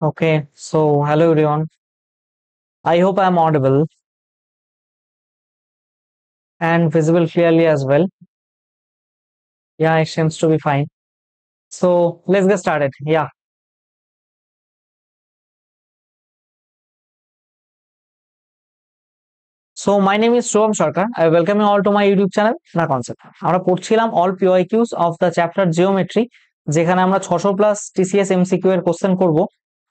Okay, so hello everyone. I hope I'm audible and visible clearly as well. Yeah, it seems to be fine. So let's get started. Yeah. So my name is Shubham Sarkar. I welcome you all to my YouTube channel, The Concept. আমরা পড়ছিলাম all PYQs of the chapter Geometry, যেখানে আমরা 600 plus TCS MCQ এর question করব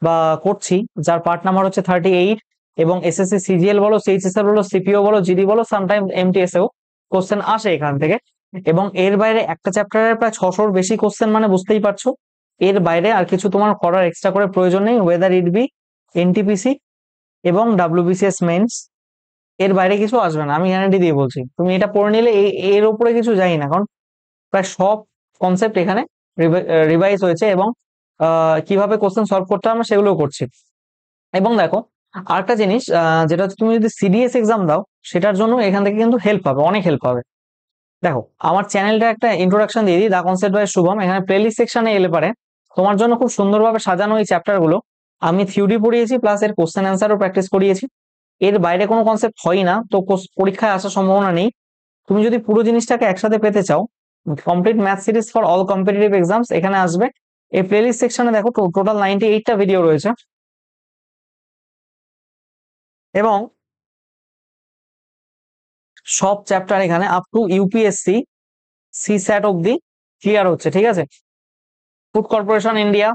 বা করছি, যার part number হচ্ছে 38 এবং এসএসসি সিজিএল বলো, সিএইচএসএল বলো, সিপিও বলো, জিডি বলো, সামটাইম এমটিএস এও কোশ্চেন আসে এখান থেকে। এবং এর বাইরে একটা চ্যাপ্টারের প্রায় 600-র বেশি কোশ্চেন, মানে বুঝতেই পারছো এর বাইরে আর কিছু তোমার করার এক্সট্রা করে প্রয়োজন নেই, ওয়েদার ইট বি এনটিপিসি এবং ডাব্লিউবিসিএস মেন্স। এর বাইরে কিছু আসবে না, আমি গ্যারান্টি দিয়ে বলছি। তুমি এটা পড়ে নিলে এর উপরে কিছু যাই না, কারণ প্রায় সব কনসেপ্ট এখানে রিভাইজ হয়েছে এবং কিভাবে কোশ্চেন সলভ করতে হবে আমরা সেগুলো করছি। এবং দেখো আরেকটা জিনিস, যেটা হচ্ছে তুমি যদি সিডিএস এক্সাম দাও সেটার জন্য এখান থেকে কিন্তু হেল্প পাবে, অনেক হেল্প পাবে। দেখো আমার চ্যানেলটা একটা ইন্ট্রোডাকশন দিয়ে দিই, দা কনসেপ্ট বাই শুভম। এখানে প্লেলিস্ট সেকশনে এলে পারে তোমার জন্য খুব সুন্দরভাবে সাজানো এই চ্যাপ্টার গুলো। আমি থিওরি পড়িয়েছি, প্লাস এর কোশ্চেন অ্যান্সারও প্র্যাকটিস করিয়েছি। এর বাইরে কোনো কনসেপ্ট হয় না, তো পরীক্ষায় আসার সম্ভাবনা নেই। তুমি যদি পুরো জিনিসটাকে একসাথে পেতে চাও, complete math series for all competitive exams এখানে আসবে। এই প্লেলিস্ট সেকশনে দেখো টোটাল 98টা ভিডিও রয়েছে এবং সব চ্যাপ্টার এখানে আপ টু ইউপিএসসি সিস্যাট অব্দি ক্লিয়ার হচ্ছে, ঠিক আছে? ফুড কর্পোরেশন ইন্ডিয়া,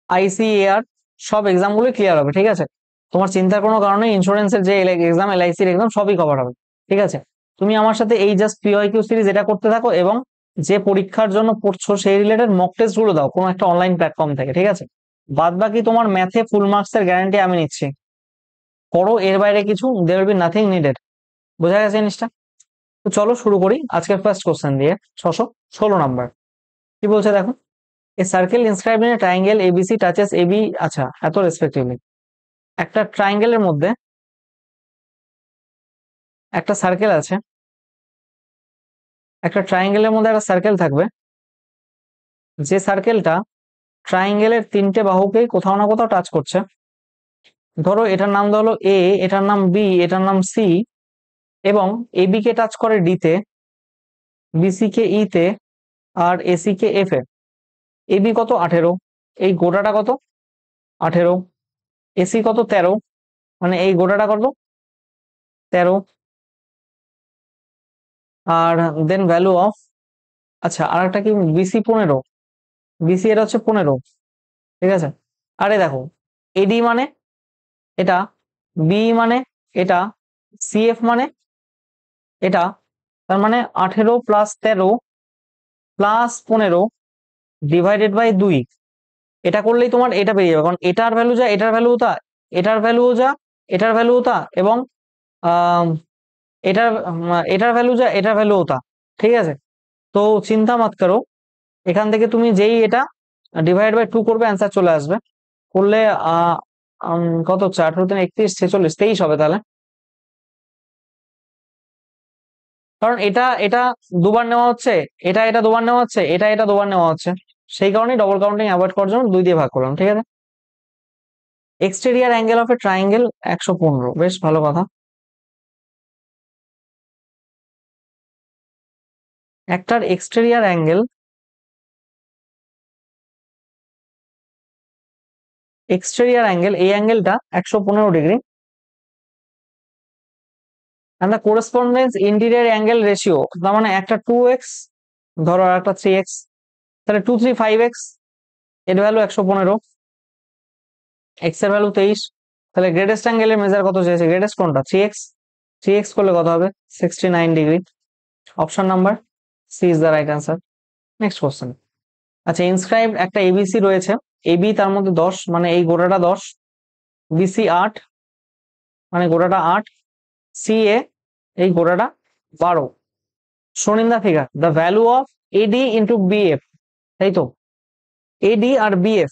আইসিএআর, সব এক্সাম গুলো ক্লিয়ার হবে, ঠিক আছে? তোমার চিন্তার কোনো কারণে, ইন্স্যুরেন্সের যে এক্সাম, এলআইসির এক্সাম সবই কভার হবে, ঠিক আছে? তুমি আমার সাথে এই জাস্ট পিওয়াইকিউ সিরিজ এটা করতে থাকো এবং যে পরীক্ষার জন্য পড়ছো সেই রিলেটেড মক টেস্ট গুলো দাও কোনো একটা অনলাইন প্ল্যাটফর্ম থেকে, ঠিক আছে? বাদ বাকি তোমার ম্যাথে ফুল মার্কস এর গ্যারান্টি আমি নিচ্ছি। করো, এর বাইরে কিছু there will be nothing needed. বোঝা গেছে জিনিসটা? তো চলো শুরু করি আজকের ফার্স্ট কোশ্চেন দিয়ে। 616 নাম্বার কি বলছে দেখো। A circle inscribed in a triangle ABC touches AB, আচ্ছা এত রেসপেক্টিভলি। একটা ট্রায়াঙ্গেলের মধ্যে একটা সার্কেল আছে, একটা ট্রায়াঙ্গেলের মধ্যে একটা সার্কেল থাকবে, যে সার্কেলটা ট্রায়াঙ্গেলের তিনটে বাহুকেই কোথাও না কোথাও টাচ করছে। ধরো এটার নাম হলো এ, এটার নাম বি, এটার নাম সি, এবং এবি কে টাচ করে ডি তে, বিসি কে ই তে, আর এসি কে এফ এ। এবি কত? 18, এই গোটাটা কত? 18। এসি কত? 13, মানে এই গোটাটা কত? 13। আর দেন ভ্যালু অফ, আচ্ছা আর একটা কি, বিসি 15, বিসি এটা হচ্ছে 15, ঠিক আছে? আরে দেখো এডি মানে এটা, বি মানে এটা, সিএফ মানে এটা, তার মানে 18 প্লাস 13 প্লাস 15 ডিভাইডেড বাই 2। এটা করলেই তোমার এটা বেরিয়ে যাবে, কারণ এটার ভ্যালু যা এটার ভ্যালু তা, এটার ভ্যালু যা এটার ভ্যালু তা, এবং আহ এটার এটার ভ্যালু যা এটার ভ্যালু তা, ঠিক আছে? তো চিন্তা মাত করো, এখান থেকে তুমি যেই এটা ডিভাইড বাই 2 করবে অ্যান্সার চলে আসবে। করলে আহ কত হচ্ছে? 18 3 31 46 23 হবে তাহলে। কারণ এটা এটা দুবার নেওয়া হচ্ছে, এটা এটা দুবার নেওয়া হচ্ছে, এটা এটা দুবার নেওয়া হচ্ছে, সেই কারণেই ডবল কাউন্টিং অ্যাভয়েড করার জন্য 2 দিয়ে ভাগ করলাম, ঠিক আছে? Exterior angle of a triangle 115, বেশ ভালো কথা। একটার এক্সটেরিয়ার অ্যাঙ্গেল, এক্সটেরিয়ার অ্যাঙ্গেল এই অ্যাঙ্গেলটা 115 degree, and the correspondence interior angle ratio, তার মানে একটা 2x ধরো আর একটা 3x, তাহলে 2 3 5x, এর ভ্যালু 115, x এর ভ্যালু 23। তাহলে গ্রেটেস্ট অ্যাঙ্গেলের মেজার কত চেয়েছে? গ্রেটেস্ট কোনটা? 3x, 3x করলে কত হবে? 69 degree. Option number C is the right answer. Next question. আচ্ছা, ইনস্ক্রাইব একটা এবিসি রয়েছে, এবি তার মধ্যে 10, মানে এই গোটাটা 10, বিসি 8, মানে গোটাটা 8, সি এ এই গোটাটা 12। শোন in the figure the value of AD into BF, তাই তো? এডি আর বিএফ,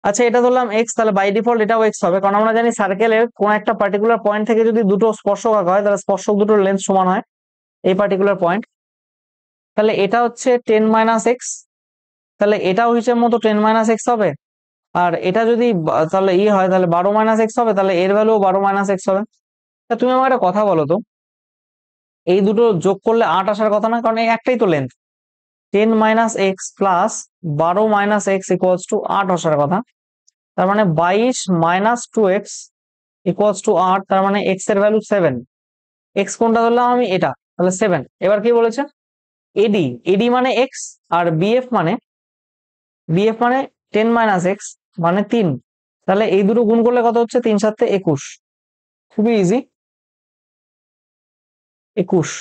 আচ্ছা এটা ধরলাম এক্স, তাহলে বাই ডিফল্ট এটাও এক্স হবে, কারণ আমরা জানি সার্কেলের কোন একটা পার্টিকুলার পয়েন্ট থেকে যদি দুটো স্পর্শক আঁকা হয় তাহলে স্পর্শক দুটোর লেন্থ সমান হয় এই পার্টিকুলার পয়েন্ট। তাহলে এটা হচ্ছে 10 - x, তাহলে এটাও হিসেব মতো 10 মাইনাস এক্স হবে। আর এটা যদি তাহলে হয় তাহলে 12 মাইনাস এক্স হবে, তাহলে এর ভ্যালু 12 মাইনাস এক্স হবে। তা তুমি আমাকে একটা কথা বলো তো, এই দুটো যোগ করলে 8 আসার কথা না? কারণ এই একটাই তো length. 10 minus x plus 12 minus x equals to 8 আসার কথা। তার মানে 22 মাইনাস 2x ইকুয়ালস টু 8, তার মানে এক্স এর ভ্যালু 7। এক্স কোনটা ধরলাম আমি? এটা, তাহলে 7। এবার কি বলেছে? এডি, এডি মানে এক্স, আর বিএফ মানে 10 মাইনাস এক্স মানে 3। তাহলে এই দুটো গুণ করলে কত হচ্ছে? 3 7 21। খুবই easy, 21।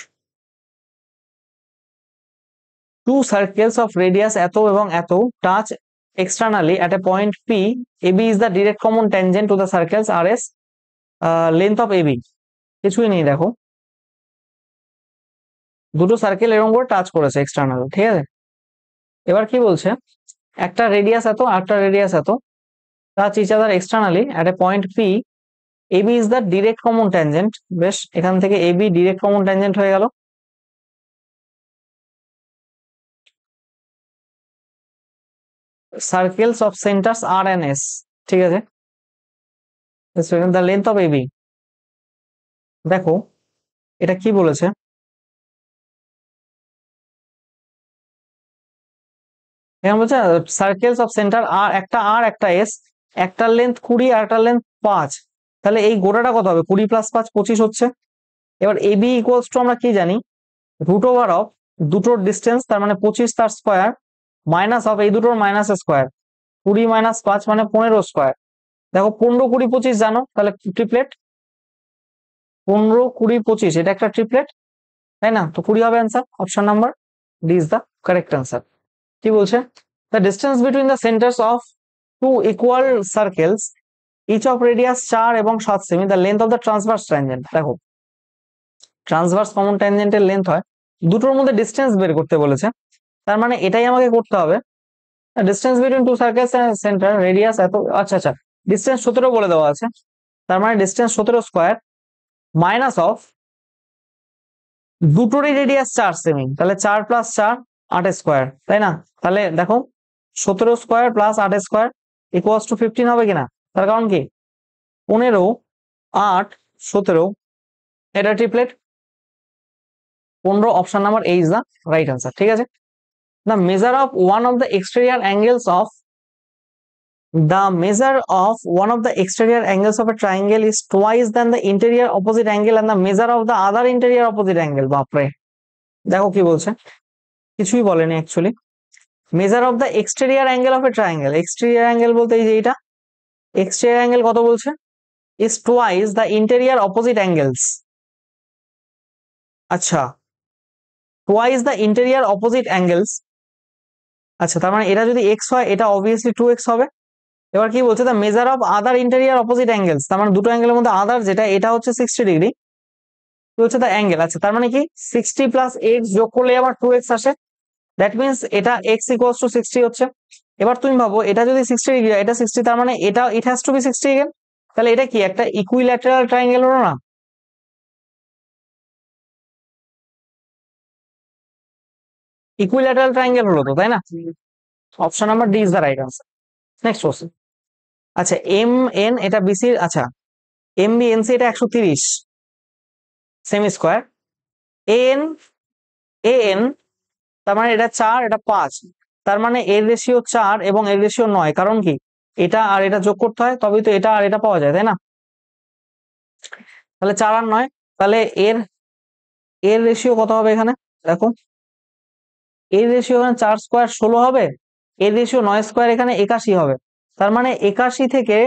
Two circles of radius এত এবং এত touch externally at a point P. AB is the direct common tangent to the circles RS, length of AB। কিছুই নেই, দেখো দুটো সার্কেল এরকম করে টাচ করেছে এক্সটার্নাল, ঠিক আছে। এবার কি বলছে? একটা রেডিয়াস এত, একটা রেডিয়াস এত, touch each other externally at a point P. AB is the direct common tangent. বেশ, এখান থেকে এবি ডিরেক্ট কমন ট্যানজেন্ট হয়ে গেল। Circles of centres R and S, ঠিক আছে। দ্য লেন্থ অফ এবি, দেখো এটা কি বলেছে? এখানে বলছে সার্কেলস অফ সেন্টার আর, একটা আর একটা এস, একটার লেন্থ 20 আর একটার লেন্থ 5। তাহলে এই গোটাটা কত হবে? 20 প্লাস 5 25 হচ্ছে। এবার এবি ইকুয়ালস টু আমরা কি জানি? রুট ওভার অফ দুটোর ডিস্টেন্স, তার মানে 25 তার স্কোয়ার, মাইনাস অফ এই দুটোর মাইনাস স্কোয়ার, 20 মাইনাস 5 মানে 15 স্কোয়ার। দেখো 15 20 25 জানো, তাহলে ট্রিপলেট। 15 20 25 এটা একটা ট্রিপলেট, তাই না? তো 20 হবে answer. Option number D is the correct answer. কি বলছে? The distance between the centres of two equal circles each of radius 4 এবং 7 সেমি, the length of the transverse tangent. দেখো ট্রান্সভার্স কমন ট্যানজেন্টের লেন্থ হয়, দুটোর মধ্যে ডিস্টেন্স বের করতে বলেছে, তার মানে এটাই আমাকে করতে হবে। Distance between two circles centre radius এত, আচ্ছা আচ্ছা, ডিস্টেন্স 17 বলে দেওয়া আছে, তার মানে ডিস্টেন্স 17 স্কোয়ার মাইনাস অফ দুটোরই রেডিয়াস 4 সেমি, তাহলে 4 প্লাস 4 8 স্কোয়ার, তাই না? তাহলে দেখো 17 square plus 8 square equals to 15 হবে কিনা? তার কারণ কি 15 8 17, এটা triplet. 15, option number A is the right answer, ঠিক আছে। The measure of one of the exterior angles of The measure of one of the exterior angles of a triangle is twice than the interior opposite angle and the measure of the other interior opposite angle। বাপরে, দেখো কি বলছে? কিছুই বলেনি actually. Measure of the exterior angle of a triangle, exterior angle বলতে এই যে এটা এক্সটেরিয়ার অ্যাঙ্গেল কত বলছে? Is twice the interior opposite angles. আচ্ছা, twice the interior opposite angles. আচ্ছা, তার মানে এটা যদি এক্স হয় এটা অবভিয়াসলি 2x হবে। এবার কি বলছে? The measure of other interior opposite angles, তার মানে দুটো অ্যাঙ্গেলের মধ্যে আদার যেটা, এটা হচ্ছে 60 ডিগ্রি, হচ্ছে দ্য অ্যাঙ্গেল। আচ্ছা, তার মানে কি 60 প্লাস এক্স যোগ করলে আবার 2x আসে, দ্যাট মিনস এটা এক্স ইকুয়ালস টু 60 হচ্ছে। এবার তুমি ভাবো এটা যদি 60 ডিগ্রি, এটা 60, তার মানে এটা it has to be 60 again. তাহলে এটা কি একটা ইকুইল্যাটারাল ট্রায়াঙ্গেল হলো না? ইকুইল্যাটারাল ট্রায়াঙ্গেল হলো তো, তাই না? Option number D is the right answer. Next question. আচ্ছা, এম এন এটা বিসি, আচ্ছা এম বি এন সি এটা 130 semi square, N A N তার মানে এটা 4 এটা 5, তার মানে এর রেশিও 4 এবং এর রেশিও 9। কারণ কি এটা আর এটা যোগ করতে হয়, তবেই তো এটা আর এটা পাওয়া যায়, তাই না? তাহলে 4 আর 9, তাহলে এর এর রেশিও কত হবে এখানে? দেখো এর রেশিও এখানে 4 স্কোয়ার 16 হবে, এর রেশিও 9 স্কোয়ার এখানে 81 হবে। তার মানে 81 থেকে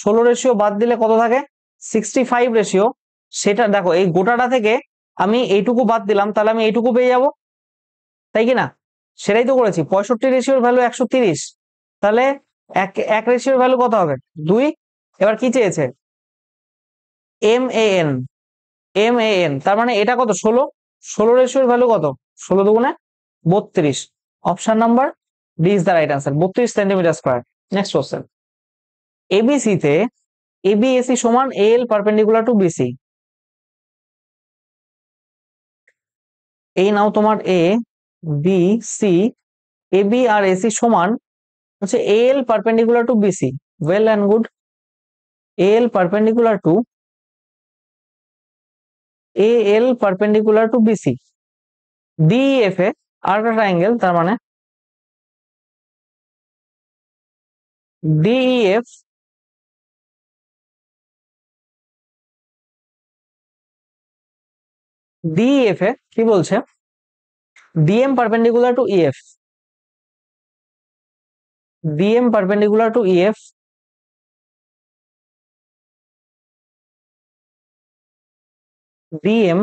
16 রেশিও বাদ দিলে কত থাকে? 65 রেশিও। সেটা দেখো এই গোটাটা থেকে আমি এইটুকু বাদ দিলাম, তাহলে আমি এইটুকু পেয়ে যাব, তাই কি না? সেটাই তো করেছি। 65 রেশিওর ভ্যালু 130, তাহলে এক রেশিওর ভ্যালু কত হবে? 2। এবার কি চেয়েছে? M A N, M A N তার মানে এটা কত? 16, 16 রেশিওর ভ্যালু কত? 16 দুগুণে 32। Option number D is the right answer, 32 centimetre square. Next question. ABC তে এবিএসি সমান এল পারপেন্ডিকুলার টু বিসি। এই নাও তোমার এ বি সি, এবি আর এসি সমান হচ্ছে L perpendicular to BC, well and good. L perpendicular to L perpendicular to BC, DF এ আর একটা ট্রায়াঙ্গেল, তার মানে ডিইএফ ডিএফ এ কি বলছে, DM perpendicular to EF, DM perpendicular to EF, DM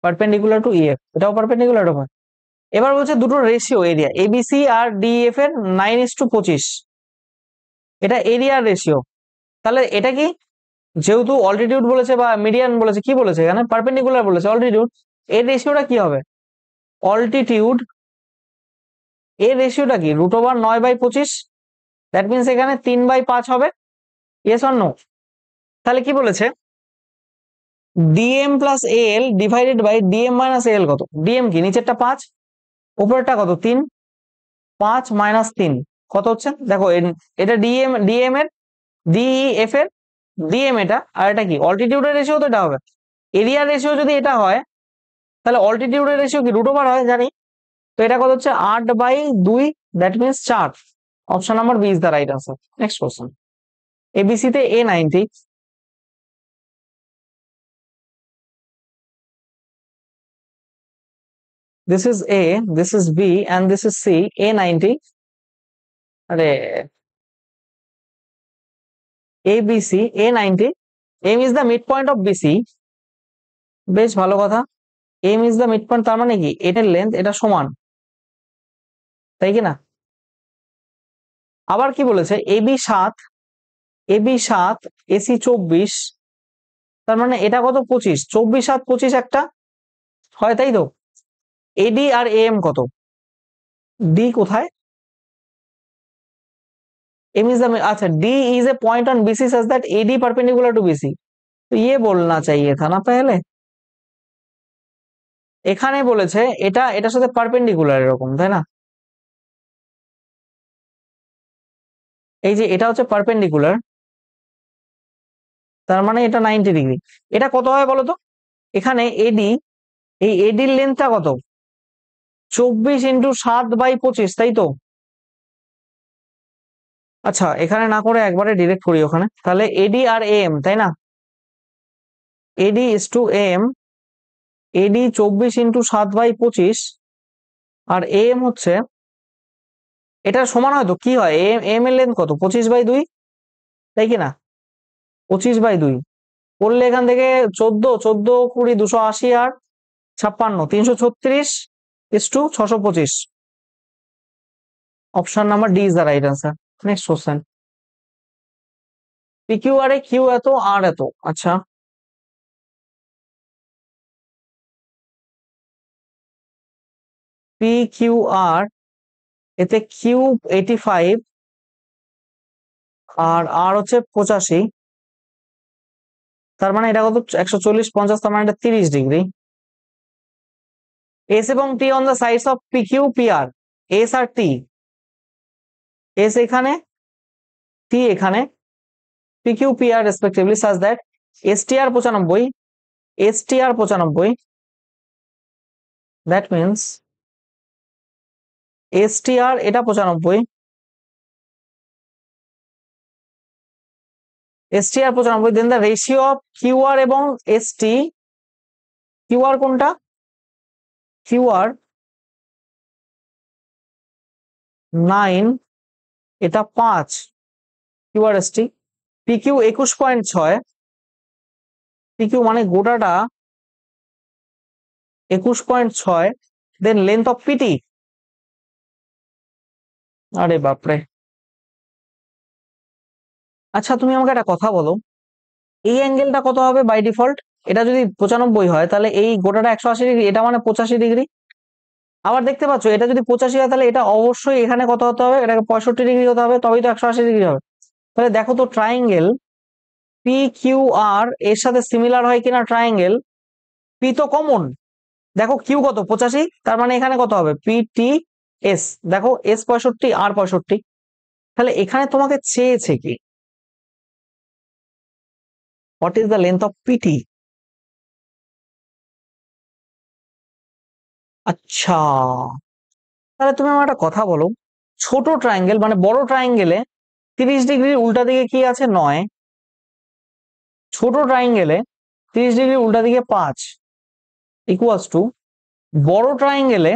perpendicular to EF, এটাও পারপেন্ডিকুলার হবে। এবার বলছে দুটো রেশিও এরিয়া এবিসি আর ডিএফ এর 9:25, এটা এরিয়ার রেশিও। তাহলে এটা কি, যেহেতু অল্টিটিউড বলেছে বা মিডিয়ান বলেছে, কি বলেছে এখানে, পারপেন্ডিকুলার বলেছে, অল্টিটিউড, এর রেশিওটা কি হবে, অল্টিটিউড এর রেশিওটা কি, √9/25, দ্যাট মিনস এখানে 3/5 হবে, ইয়েস অর নো। তাহলে কি বলেছে, DM plus L divided by DM minus L কত, ডিএম কি নিচেরটা 5, উপরেরটা কত 3, 5 মাইনাস 3 কত হচ্ছে, দেখো এটা ডিএম, ডিএম এর ডিইএফ এর ডিএম এটা, আর এটা কি অল্টিটিউডের রেশিও, তো এটা হবে এরিয়ার রেশিও। যদি এটা হয় তাহলে অল্টিটিউডের রেশিও কি √, হয় জানি, তো এটা কত হচ্ছে 8/2, that means 4। Option number B is the right answer. Next question, ABC তে A90, this is A, this is B and this is C, A90, আরে ABC, A90, M is the midpoint of BC, বেশ ভালো কথা, M is the midpoint, তার মানে কি এটার length এটা সমান, তাই কি না। আবার কি বলেছে, AB7, AB7, AC24, তার মানে এটা কত 25, 24 7 25 একটা হয়, তাই তো। এডি আর এম কত, ডি কোথায়, एम इज द, अच्छा D is a point on BC such that AD perpendicular to BC, तो ये बोलना चाहिए था ना पहले, এখানে বলেছে এটা এটার সাথে পারপেন্ডিকুলার এরকম, তাই না, এই যে এটা হচ্ছে পারপেন্ডিকুলার, তার মানে এটা 90°। এটা কত হয় বলো তো, এখানে এডি, এই এডির লেন্থটা কত, 24 × 7/25, তাই তো। আচ্ছা এখানে না করে একবারে ডিরেক্ট করি ওখানে, তাহলে এডি আর এম, তাই না, AD is to M, AD 24 × 7/25 আর এম হচ্ছে, এটা সমান হয় তো কি হয়, এম এর লেন্থ কত 25/2, তাই কি না, 25/2 করলে এখান থেকে 14 14 20 280 আর 56 336 is to 625, option number D is the right answer. Next question, PQ R A Q এত আর এত, আচ্ছা পি কিউ আর, এতে কিউ 85 আর আর হচ্ছে 85, তার মানে এটা কত 140 50, তার মানে এটা 30°। এস এবং T on the sides of P Q P R, S আর টি, এস এখানে টি এখানে, P Q P R respectively such that S T R 95, S T R 95, that means S T R এটা 95, S T R 95, then the ratio of Q R এবং S টি, Q R কোনটা, Q R 9, এটা 5, Q R S T, P Q 21.6, P Q মানে গোটাটা 21.6, then length of PT, আরে বাপরে। আচ্ছা তুমি আমাকে একটা কথা বলো, এই অ্যাঙ্গেলটা কত হবে বাই ডিফল্ট, এটা যদি 95 হয় তাহলে এই গোটাটা 180°, এটা মানে 85°। আবার দেখতে পাচ্ছ এটা যদি 85 হয় তাহলে এটা অবশ্যই এখানে কত হতে হবে, এটাকে 65° হতে হবে, তবেই তো 180° হবে। তাহলে দেখো তো ট্রায়াঙ্গেল পি কিউ আর এর সাথে সিমিলার হয় কিনা, ট্রায়াঙ্গেল পি তো কমন, দেখো কিউ কত 85, তার মানে এখানে কত হবে পি টি এস, দেখো এস 65 আর 65, তাহলে এখানে তোমাকে চেয়েছে কি, what is the length of PT. আচ্ছা, তাহলে তুমি আমার একটা কথা বলো, ছোট ট্রায়াঙ্গেল মানে বড় ট্রায়াঙ্গেলে 30 ডিগ্রির উল্টা দিকে কি আছে, 9, ছোট ট্রায়াঙ্গেলে 30 ডিগ্রির উল্টা দিকে 5, ইকুয়ালস টু বড় ট্রায়াঙ্গেলে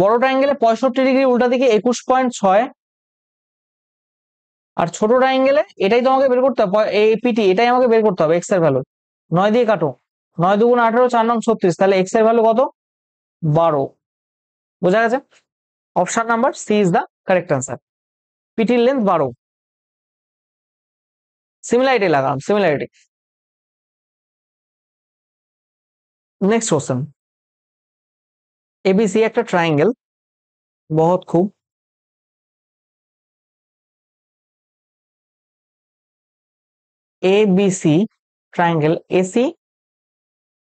বড় ট্রায়াঙ্গেলে 65 ডিগ্রি উল্টা দিকে 21.6, আর ছোট ট্রায়াঙ্গেলে এটাই তোমাকে বের করতে হবে, এই পিটি এটাই আমাকে বের করতে হবে, এক্স এর ভ্যালু। 9 দিয়ে কাটো, 9 দুগুণ 18, 4 নং 36, তাহলে এক্স এর ভ্যালু কত, 12। বোঝা গেছে? Option number C is the correct answer. পিটির লেন্থ 12। সিমিলারিটি লাগালাম, সিমিলারিটি। নেক্সট কোশ্চেন, এবিসি একটা ট্রায়াঙ্গেল, বহুত খুব, ABC triangle, AC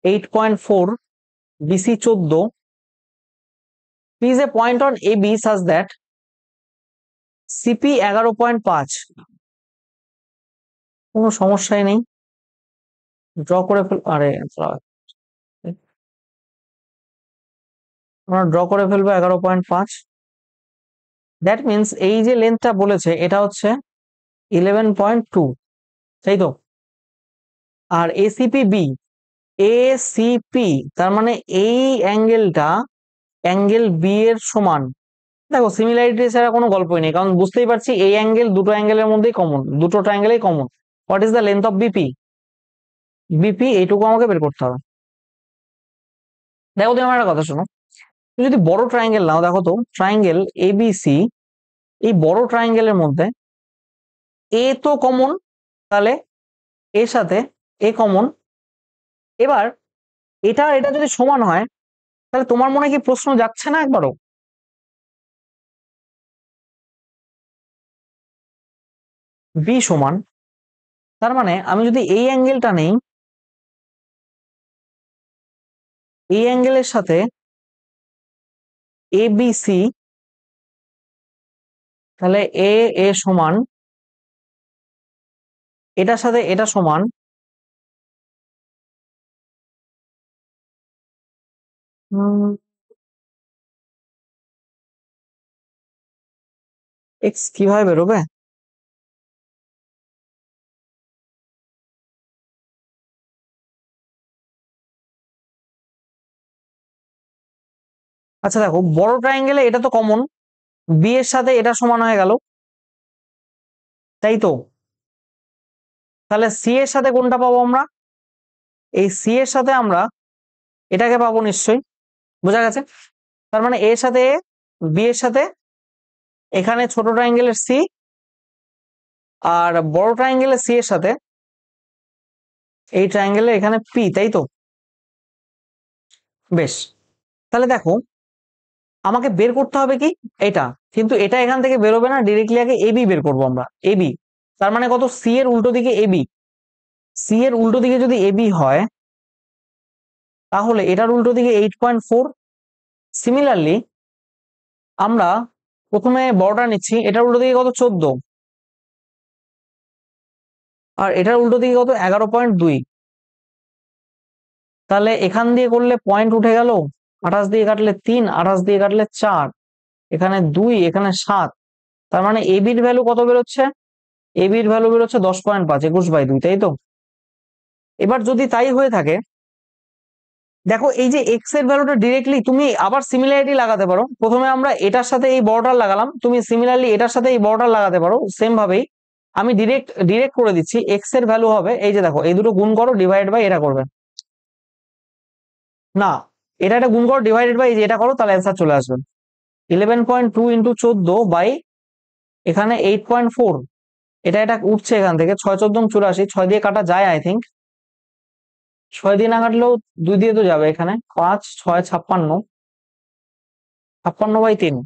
8.4, BC 14, is a point on AB such that CP 11.5, কোনো সমস্যাই নেই, ড্র করে ফেল, আরে আমরা ড্র করে ফেলবো 11.5। দ্যাট মিনস এই যে লেন্থটা বলেছে এটা হচ্ছে 11.2, তাই তো। আর এসিপি বি, এসিপি তার মানে এই অ্যাঙ্গেলটা অ্যাঙ্গেল বি এর সমান। দেখো সিমিলারিটি ছাড়া কোনো গল্পই নেই, কারণ বুঝতেই পারছি এই অ্যাঙ্গেল দুটো অ্যাঙ্গেলের মধ্যেই কমন, দুটো ট্রায়াঙ্গেলেই কমন। What is the length of BP, BP এইটুকু আমাকে বের করতে হবে। দেখো তুমি আমার একটা কথা শোনো, তুমি যদি বড় ট্রায়াঙ্গেল নাও, দেখো তো ট্রায়াঙ্গেল এবিসি, এই বড় ট্রায়াঙ্গেলের মধ্যে এ তো কমন, তাহলে এর সাথে এ কমন। এবার এটা আর এটা যদি সমান হয়, তাহলে তোমার মনে কি প্রশ্ন যাচ্ছে না একবারও, বি সমান, তার মানে আমি যদি এই অ্যাঙ্গেলটা নেই, এই অ্যাঙ্গেলের সাথে এ বি সি, তাহলে এ এ সমান, এটার সাথে এটা সমান, এক্স কিভাবে বেরোবে। আচ্ছা দেখো বড় ট্রায়াঙ্গেলে এটা তো কমন, বি এর সাথে এটা সমান হয়ে গেল, তাই তো। তাহলে সি এর সাথে কোনটা পাবো আমরা, এই সি এর সাথে আমরা এটাকে পাবো নিশ্চয়ই। বোঝা গেছে? তার মানে এর সাথে এ, বি এর সাথে এখানে ছোট ট্রায়াঙ্গেলের সি, আর বড় ট্রায়াঙ্গেলের সি এর সাথে এই ট্রায়াঙ্গেলের এখানে পি, তাই তো। বেশ, তাহলে দেখো আমাকে বের করতে হবে কি, এটা, কিন্তু এটা এখান থেকে বেরোবে না, ডিরেক্টলি আগে এবি বের করবো আমরা, এবি। তার মানে কত, সি এর উল্টো দিকে এবি, সি এর উল্টো দিকে যদি এবি হয়, তাহলে এটার উল্টো দিকে 8.4। সিমিলারলি আমরা প্রথমে বড়টা নিচ্ছি, এটার উল্টো দিকে কত, 14, আর এটার উল্টো দিকে কত, 11.2। তাহলে এখান দিয়ে করলে পয়েন্ট উঠে গেল, 28 দিয়ে কাটলে 3, 28 দিয়ে কাটলে 4, এখানে 2, এখানে 7। তার মানে এবির ভ্যালু কত বেরোচ্ছে, এবির ভ্যালু বেরোচ্ছে 10.5, 21/2, তাই তো। এবার যদি তাই হয়ে থাকে, দেখো এই যে এক্স এর ভ্যালুটা ডিরেক্টলি তুমি আবার সিমিলারিটি লাগাতে পারো, প্রথমে আমরা এটার সাথে এই বড়টা লাগালাম, তুমি সিমিলারলি এটার সাথে এই বড়টা লাগাতে পারো সেম ভাবেই। আমি ডিরেক্ট ডিরেক্ট করে দিচ্ছি, এক্স এর ভ্যালু হবে, এই যে দেখো এই দুটো গুণ করো, ডিভাইড বাই এটা করবে না, এটা একটা গুণ করো ডিভাইডেড বাই, এই যে এটা করো, তাহলে অ্যান্সার চলে আসবে 11.2 ইন্টু 14 বাই এখানে 8.4। এটা এটা উঠছে এখান থেকে, 6 14 84, 6 দিয়ে কাটা যায় আই থিঙ্ক, 6 দিয়ে না কাটলেও 2 দিয়ে তো যাবে, এখানে 5 6 56, 56/3।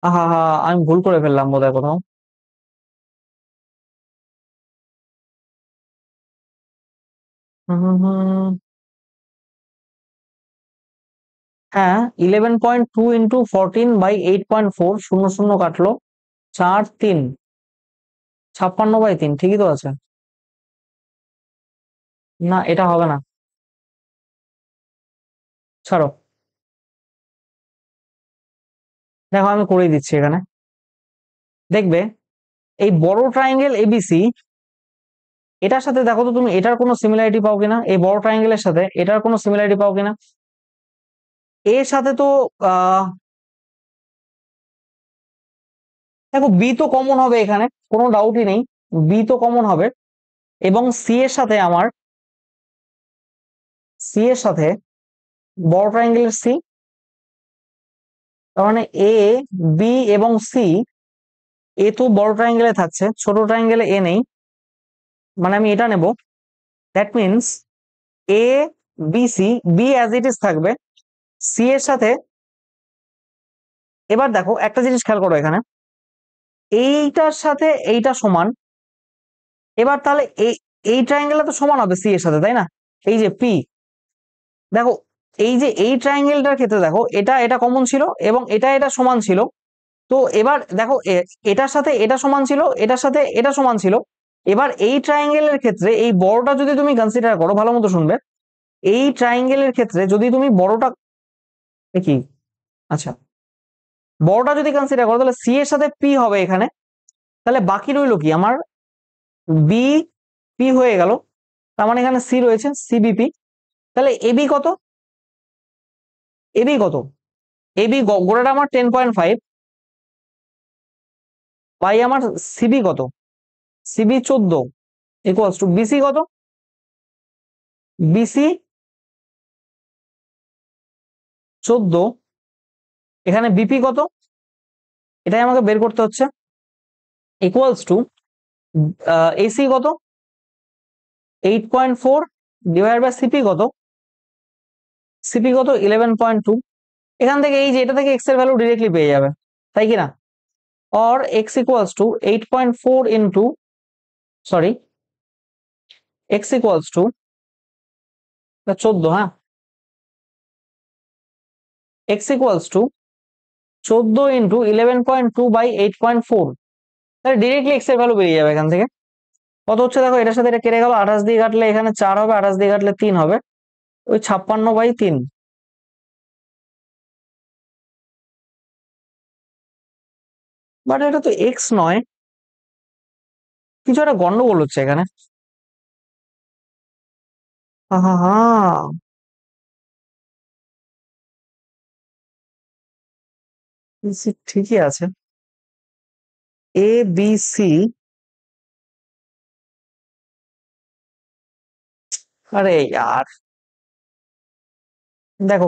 আহা হা, আমি ভুল করে ফেললাম বোধহয় কোথাও। হ্যাঁ, 11.2 × 14/8.4, 0 0 কাটলো, 4 3, 56/3, ঠিকই তো আছে। না, এটা হবে না, ছাড়ো। দেখো আমি করেই দিচ্ছি এখানে, দেখবে এই বড় ট্রায়াঙ্গেল এবিসি, এটার সাথে দেখো তো তুমি এটার কোনো সিমিলারিটি পাও কিনা, এই বড় ট্রায়াঙ্গেলের সাথে এটার কোনো সিমিলারিটি পাও কিনা। এর সাথে তো আহ দেখো বি তো কমন হবে এখানে, কোনো ডাউটই নেই, বি তো কমন হবে। এবং সি এর সাথে আমার, সি এর সাথে বড় ট্রায়াঙ্গেলের সি, তার মানে এ, বি এবং সি, এ তো বড় ট্রায়াঙ্গেলে থাকছে, ছোট ট্রায়াঙ্গেলে এ নেই, মানে আমি এটা নেব। That means A, B, C, B as it is থাকবে, সি এর সাথে। এবার দেখো একটা জিনিস খেয়াল করো এখানে, এইটার সাথে এইটা সমান। এবার তাহলে এই ট্রায়াঙ্গেলটা তো সমান হবে সি এর সাথে, তাই না? এই যে পি, দেখো এই যে এই ট্রায়াঙ্গেলটার ক্ষেত্রে দেখো এটা এটা কমন ছিল এবং এটা এটা সমান ছিল। তো এবার দেখো এটার সাথে এটা সমান ছিল, এটার সাথে এটা সমান ছিল। এবার এই ট্রায়াঙ্গেলের ক্ষেত্রে এই বড়টা যদি তুমি কনসিডার করো, ভালো মতো শুনবে, এই ট্রায়াঙ্গেলের ক্ষেত্রে যদি তুমি বড়টা কি, আচ্ছা, বড়টা যদি কনসিডার করো তাহলে সি এর সাথে পি হবে এখানে। তাহলে বাকি রইলো কি আমার, বি পি হয়ে গেল, তার মানে এখানে সি রয়েছে, সিবিপি। তাহলে এবি কত, এবি কত, এবি গোড়াটা আমার 10.5, বাই আমার সিবি কত, সিবি 14, ইকুয়ালস টু বিসি কত, বিসি 14, এখানে বিপি কত, এটাই আমাকে বের করতে হচ্ছে, ইকুয়ালস টু এসি কত, 8.4, ডিভাইড বাই সিপি কত, সিপি কত 11.2। এখান থেকে এই যে এটা থেকে এক্স এর ভ্যালু ডিরেক্টলি পেয়ে যাবে, তাই কি না? Or x equals to 8.4 into, sorry, x equals to 14, হ্যাঁ, এক্স ইকুয়ালস টু 14 ইন্টু 11.2/8.4। তাহলে ডিরেক্টলি এক্স এর ভ্যালু বেরিয়ে যাবে এখান থেকে। কত হচ্ছে দেখো, এটার সাথে এটা কেটে গেল, 28 দিয়ে কাটলে এখানে 4 হবে, 28 দিয়ে কাটলে 3 হবে, ওই 56/3। বাট এটা তো এক্স নয়, কিছু একটা গন্ডগোল হচ্ছে এখানে। হা হা হা, ঠিকই আছে, এ বি সি, আরে यार, দেখো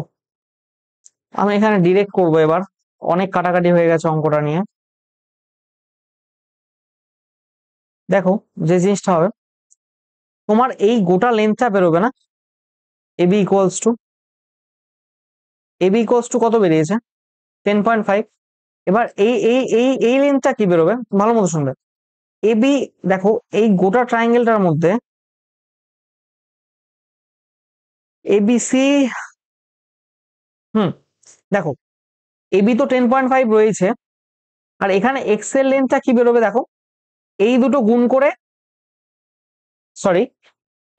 আমি এখানে ডিরেক্ট করবো এবার, অনেক কাটাকাটি হয়ে গেছে অঙ্কটা নিয়ে। দেখো যে জিনিসটা হবে, তোমার এই গোটা লেন্থটা বেরোবে না, AB equals to, AB equals to কত বেরিয়েছে, 10.5। এবার এই লেন্থটা কি বেরোবে, ভালো মতো শুনবে। এবি, দেখো এই গোটা ট্রায়াঙ্গেলটার মধ্যে এবিসি, হুম, দেখো এবি তো 10.5 রয়েছে, আর এখানে এক্স এর লেন্থটা কি বেরোবে দেখো, এই দুটো গুণ করে, সরি,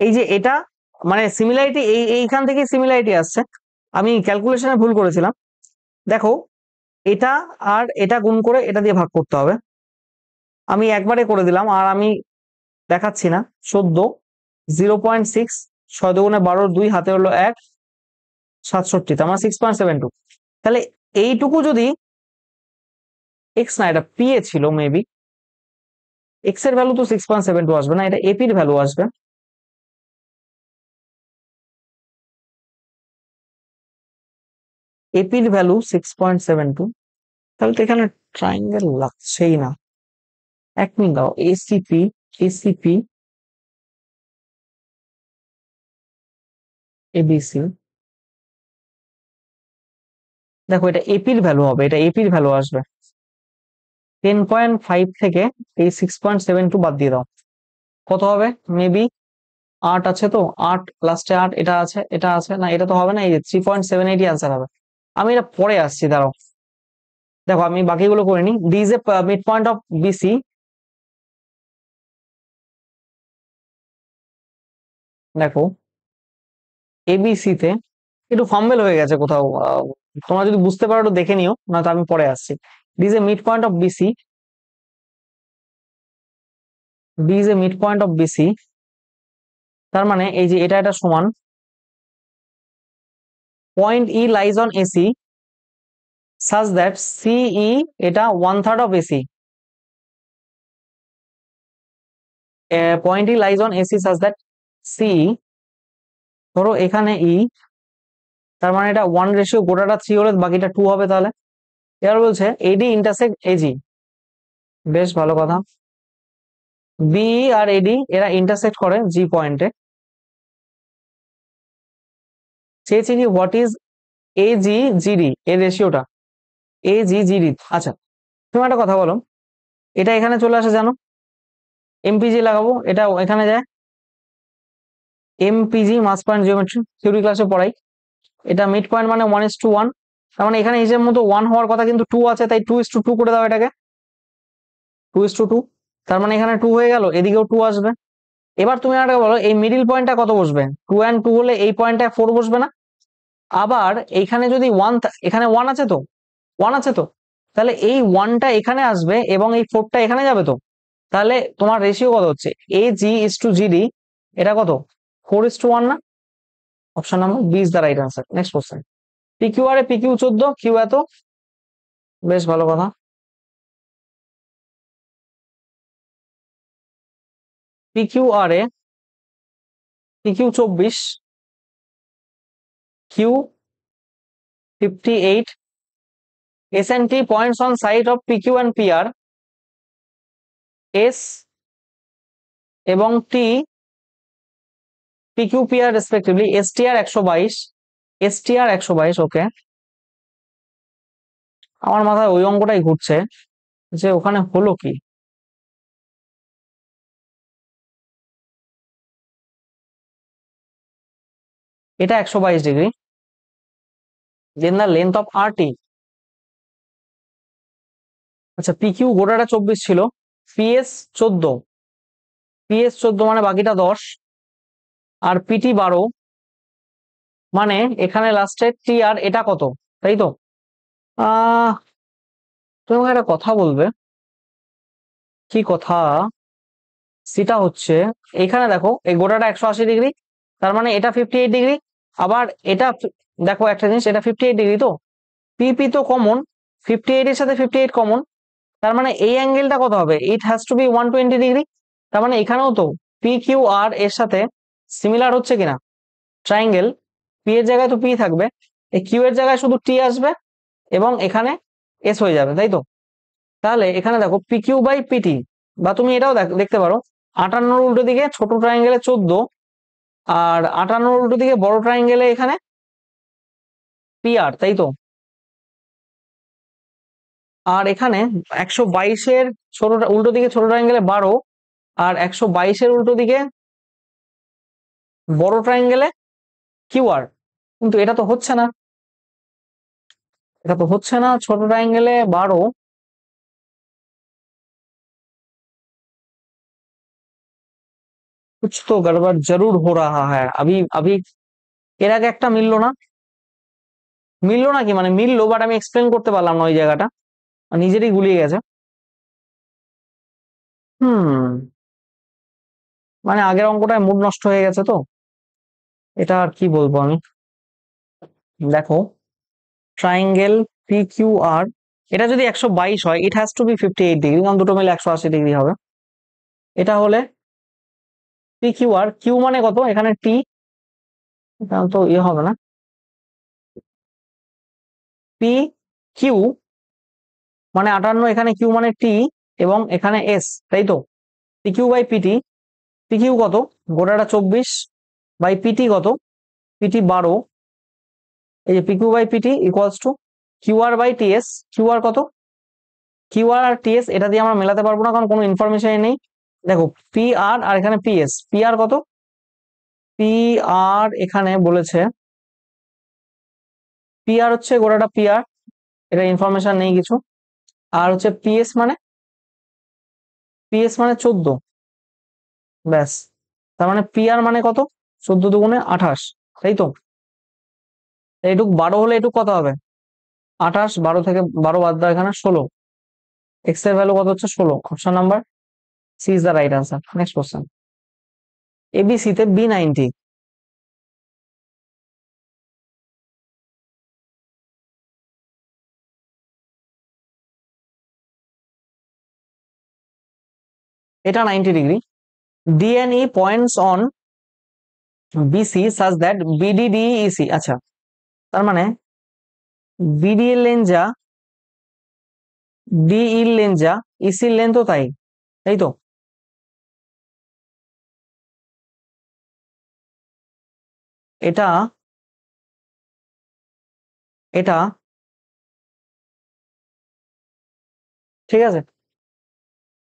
এই যে এটা, মানে সিমিলারিটি এইখান থেকে সিমিলারিটি আসছে, আমি ক্যালকুলেশনে ভুল করেছিলাম। দেখো এটা আর এটা গুণ করে এটা দিয়ে ভাগ করতে হবে, আমি একবারে করে দিলাম আর আমি দেখাচ্ছি না। 14, 0.6, 6 × 2 = 12, 2 হাতে হলো 1, 67, তার মানে 6.72। তাহলে এইটুকু যদি এক্স না, এটা পি এ ছিল মেবি, এক্স এর ভ্যালু তো 6.72 আসবে না, এটা এপির ভ্যালু আসবে। এপির ভ্যালু 6.72, তাহলে তো এখানে ট্রায়াঙ্গেল লাগছেই না। এক মিনিট দাও, এসিপি, এসিপি, এবিসি, দেখো এটা এপির ভ্যালু হবে, এটা এপির ভ্যালু আসবে। 10.5 থেকে এই 6.72 বাদ দিয়ে দাও, কত হবে মেবি 8 আছে তো, 8 লাস্টে 8, এটা আছে, এটা আছে না, এটা তো হবে না, এই যে 3.78 অ্যান্সার হবে। আমি এটা পরে আসছি, দাঁড়াও। দেখো আমি বাকিগুলো করে নিই। D is a mid point of BC. দেখো এবিসি তে একটু ফাম্বেল হয়ে গেছে কোথাও, তোমরা যদি বুঝতে পারো একটু দেখে নিও, না তো আমি পরে আসছি। D is a mid point of BC. D is a mid point of BC, তার মানে এই যে এটা সমান point E lies on AC such that CE এটা 1/3 of AC. Point E lies on AC such that সিই, ধরো এখানে ই, তার মানে এটা 1 রেশিও, গোটাটা 3 হলে বাকিটা 2 হবে তাহলে। এবার বলছে এডি ইন্টারসেক্ট এজি, বেশ ভালো কথা। বিই আর এডি এরা ইন্টারসেক্ট করে জি পয়েন্টে। চেয়েছি কি হোয়াট ইজ এজি জিডি এর রেশিওটা, এজি জিডি। আচ্ছা তুমি একটা কথা বলো, এটা এখানে চলে আসে জানো, এমপিজি লাগাবো, এটা এখানে যায়, এমপিজি মাস পয়েন্ট জিওমেট্রি থিওরি ক্লাসে পড়াই। এটা মিড পয়েন্ট মানে 1:1, তার মানে এখানে হিসেব মতো 1 হওয়ার কথা কিন্তু 2 আছে, তাই 2:2 করে দাও এটাকে, 2:2। তার মানে এখানে 2 হয়ে গেল, এদিকেও 2 আসবে। এবার তুমি একটা বলো এই মিডিল পয়েন্টটা কত বসবে, 2 and 2 হলে এই পয়েন্টটা 4 বসবে না? আবার এইখানে যদি 1, এখানে 1 আছে তো, 1 আছে তো, তাহলে এই 1টা এখানে আসবে এবং এই 4টা এখানে যাবে তো। তাহলে তোমার রেশিও কত হচ্ছে, এ জি ইস টু জিডি, এটা কত, 4:1 না? Option number B is the right answer. Next question. PQ R এ পিকিউ 14, কিউ এত, বেশ ভালো কথা। পিকিউ আর এ PQ 24, Q 58, S and T points on side of PQ and PR, S এবং T PQ PR respectively, STR 122, STR 122। Okay, আমার মাথায় ওই অঙ্কটাই ঘুরছে যে ওখানে হলো কি। এটা 122 degree, then the length of R T. আচ্ছা পিকিউ গোটাটা 24 ছিল, পিএস 14, পিএস 14 মানে বাকিটা 10, আর পিটি 12, মানে এখানে লাস্টে টি আর এটা কত, তাই তো? আহ তুমি আমাকে একটা কথা বলবে, কি কথা? সেটা হচ্ছে এখানে দেখো এই গোটাটা 180 ডিগ্রি, তার মানে এটা 58 ডিগ্রি। আবার এটা দেখো একটা জিনিস, এটা 58 ডিগ্রি তো, পিপি তো কমন, 58 এর সাথে 58 কমন, তার মানে এই অ্যাঙ্গেলটা কত হবে, it has to be 120 degree. তার মানে এখানেও তো পি কিউ আর এর সাথে সিমিলার হচ্ছে কিনা, ট্রাইঙ্গেল, পি এর জায়গায় তো পি থাকবে, এই কিউ এর জায়গায় শুধু টি আসবে এবং এখানে এস হয়ে যাবে, তাই তো? তাহলে এখানে দেখো পি কিউ বাই পিটি, বা তুমি এটাও দেখতে পারো, 58 উল্টো দিকে ছোট ট্রাইঙ্গেলে 14, আর 58 উল্টো দিকে বড় ট্রাইঙ্গেলে এখানে পি আর, তাই তো? আর এখানে 122-এর ছোট উল্টো দিকে ছোট ট্রাইঙ্গেলে 12, আর 122-এর উল্টো দিকে বড় ট্রাইঙ্গেলে কিউ আর। কিন্তু এটা তো হচ্ছে না, এটা তো হচ্ছে না, ছোট ট্রাইঙ্গেলে 12, कुछ तो गड़बड़ जरूर हो रहा है अभी अभी। এর আগে একটা মিললো না, মিললো না কি মানে মিললো, বাট আমি এক্সপ্লেন করতে পারলাম না ওই জায়গাটা, নিজেরই গুলিয়ে গেছে। হুম, মানে আগের অঙ্কটায় মুড নষ্ট হয়ে গেছে তো, এটা আর কি বলবো আমি। দেখো ট্রাইঙ্গেল পি কিউ আর, এটা যদি 122 হয়, it has to be 58 degree, কারণ দুটো মিলে 180 ডিগ্রি হবে। এটা হলে পি কিউ আর, কিউ মানে কত এখানে টি, এটা তো ইয়ে হবে না, পি কিউ মানে 58, এখানে কিউ মানে টি এবং এখানে এস, তাই তো? P Q by PT, P Q কত, গোটাটা 24 বাই পিটি কত, পিটি 12, এই যে P Q by PT equals to Q R by TS. Q R কত, কিউ আর আর টিএস এটা দিয়ে আমরা মেলাতে পারবো না, কারণ কোনো ইনফরমেশন নেই। দেখো পি আর আর এখানে পিএস, পি আর কত, পি আর এখানে বলেছে পি আর হচ্ছে গোটাটা পি আর, এটা ইনফরমেশন নেই কিছু। আর হচ্ছে পিএস মানে 14, ব্যাস। তার মানে পি আর মানে কত, 14 দুগুণে 28, তাই তো? এইটুক 12 হলে এটুক কত হবে, 28, 12 থেকে 12 বাদ দাও, এখানে 16, এক্স এর ভ্যালু কত হচ্ছে 16। Option number C is the right answer. Next question, ABC তে B90, এটা 90 degree. D and E points on BC such that BDDEC, আচ্ছা তার মানে বিডি এর লেন যা, ডি এর লেন যা, ইসির লেন তো তাই, তাই তো? এটা এটা ঠিক আছে,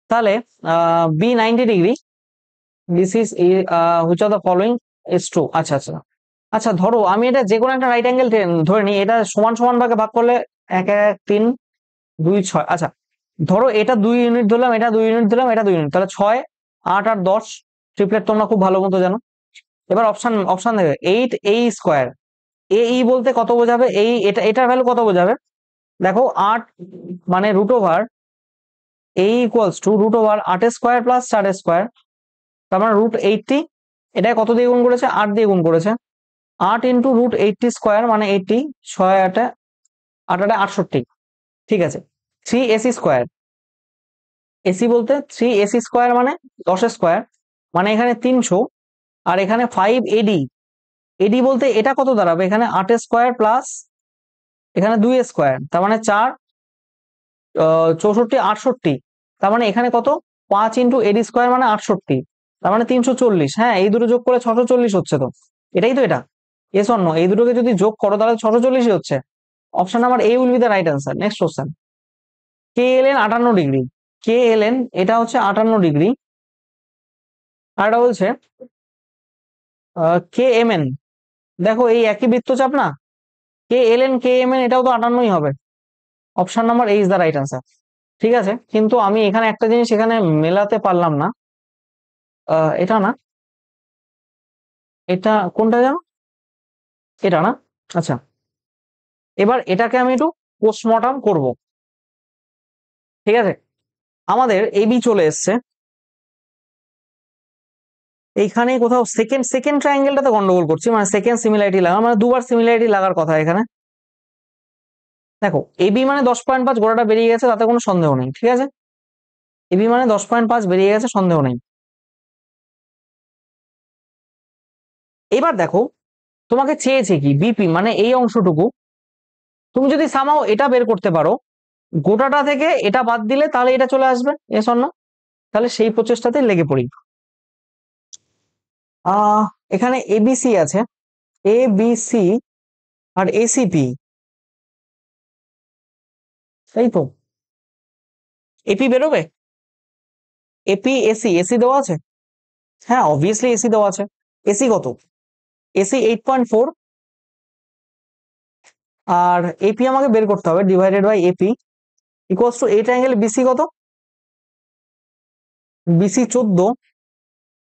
তাহলে B90 degree, this is which of the following is true. আচ্ছা আচ্ছা আচ্ছা, ধরো আমি এটা যে কোনো একটা রাইট অ্যাঙ্গেল ধরে নিই, এটা সমান সমান ভাগে ভাগ করলে 1 1 3 2 6, আচ্ছা ধরো এটা 2 ইউনিট ধরলাম, এটা 2 ইউনিট দিলাম, এটা 2 ইউনিট, তাহলে 6 8 আর 10, ট্রিপলেট তোমরা খুব ভালো মতো জানো। এবার অপশন অপশন দেবে 8 a² এই বলতে কত বোঝাবে, এটার ভ্যালু কত বোঝাবে, দেখো 8 মানে √√8² প্লাস 4² তার মানে √80, এটা কত দিয়ে গুণ করেছে, 8 দিয়ে গুণ করেছে, 8 ইন্টু √80² মানে 80, 6 8 8 68, ঠিক আছে। 3ac², এসি বলতে 3ac² মানে 10² মানে এখানে 300, আর এখানে 5 AD, এডি বলতে এটা কত দাঁড়াবে, এখানে 8² প্লাস এখানে 2² তার মানে 4 64 68, তার মানে এখানে কত, 5 ইন্টু AD² মানে 68, তার মানে 340, হ্যাঁ এই দুটো যোগ করে 640 হচ্ছে তো, এটাই তো এটা। এস অন্য এই দুটোকে যদি যোগ করো তাহলে 640 হচ্ছে। Option number A will be the right answer. Next question, K L N 58 degree, K L N এটা হচ্ছে 58 ডিগ্রি, আর এটা বলছে কে এম এন, দেখো এই একই বৃত্তচাপ না, কে L N K M N এটাও তো 58ই হবে। Option number A is the right answer. ঠিক আছে, কিন্তু আমি এখানে একটা জিনিস এখানে মেলাতে পারলাম না, এটা না, এটা কোনটা জানো, এটা না, আচ্ছা এবার এটাকে আমি একটু পোস্টমর্টম করব। ঠিক আছে, আমাদের এবি চলে এসছে, এইখানে কোথাও সেকেন্ড সেকেন্ড ট্রায়াঙ্গেলটাতে গন্ডগোল করছি, মানে সেকেন্ড সিমিলারিটি লাগা, মানে দুবার সিমিলারিটি লাগার কথা এখানে। দেখো এবি মানে 10.5 গোড়াটা বেরিয়ে গেছে, তাতে কোনো সন্দেহ নেই, ঠিক আছে, এবি মানে 10.5 বেরিয়ে গেছে, সন্দেহ নেই। এবার দেখো তোমাকে চেয়েছে কি, বিপি মানে এই অংশটুকু, তুমি যদি সামাও এটা বের করতে পারো, গোটাটা থেকে এটা বাদ দিলে তাহলে এটা চলে আসবে, এস অন্য, তাহলে সেই প্রচেষ্টাতে লেগে পড়ি। আহ এখানে এবিসি আছে, এবিসি আর এসিপি, তাই তো? এপি বেরোবে, এপি এসি, এসি দেওয়া আছে, হ্যাঁ অবভিয়াসলি এসি দেওয়া আছে। এসি কত, এসি 8.4, আর এপি আমাকে বের করতে হবে, divided by AP equals to এই ট্রায়াঙ্গেল বিসি কত, বিসি 14,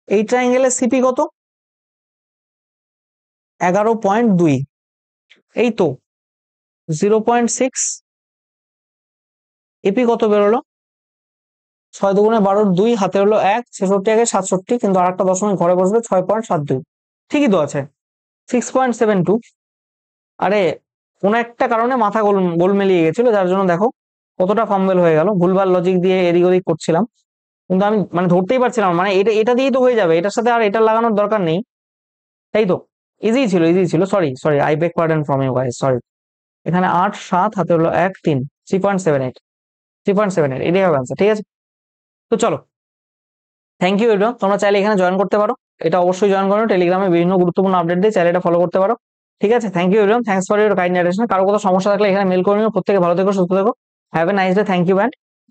এই ট্রায়াঙ্গেলের সিপি কত, 11.2, এই তো 0.6, এপি কত বেরোলো, 6 দুগুণে 12, 2 হাতে হলো 1, 66 আগে 67, কিন্তু আর একটা দশমিক ঘরে বসবে, 6.72, ঠিকই তো আছে 6.72। আরে কোন একটা কারণে মাথা গোল মিলিয়ে গেছিল, যার জন্য দেখো কতটা ফাম্বেল হয়ে গেল, ভুলভাল লজিক দিয়ে এদিক ওদিক করছিলাম, কিন্তু আমি মানে ধরতেই পারছিলাম না, মানে এটা এটা দিয়েই তো হয়ে যাবে, এটার সাথে আর এটা লাগানোর দরকার নেই, তাই তো? ইজি ছিল, ইজি ছিল, sorry sorry, I beg pardon from you guys, sorry. এখানে 8 7 হাতে হলো 1 3, 3.78, 3.78 এটাই হবে আনসার, ঠিক আছে। তো চলো, থ্যাংক ইউ এভরিওয়ান, তোমরা চাইলে এখানে জয়েন করতে পারো, এটা অবশ্যই জয়েন করো, টেলিগ্রামে বিভিন্ন গুরুত্বপূর্ণ আপডেট দিয়ে চাইলে এটা ফলো করতে পারো। ঠিক আছে, thank you everyone, thanks for your kind attention. কারো কোনো সমস্যা থাকলে এখানে মেল করে নিও। প্রত্যেকে ভালো থেকো, সুস্থ থেকো, have a nice day, thank you and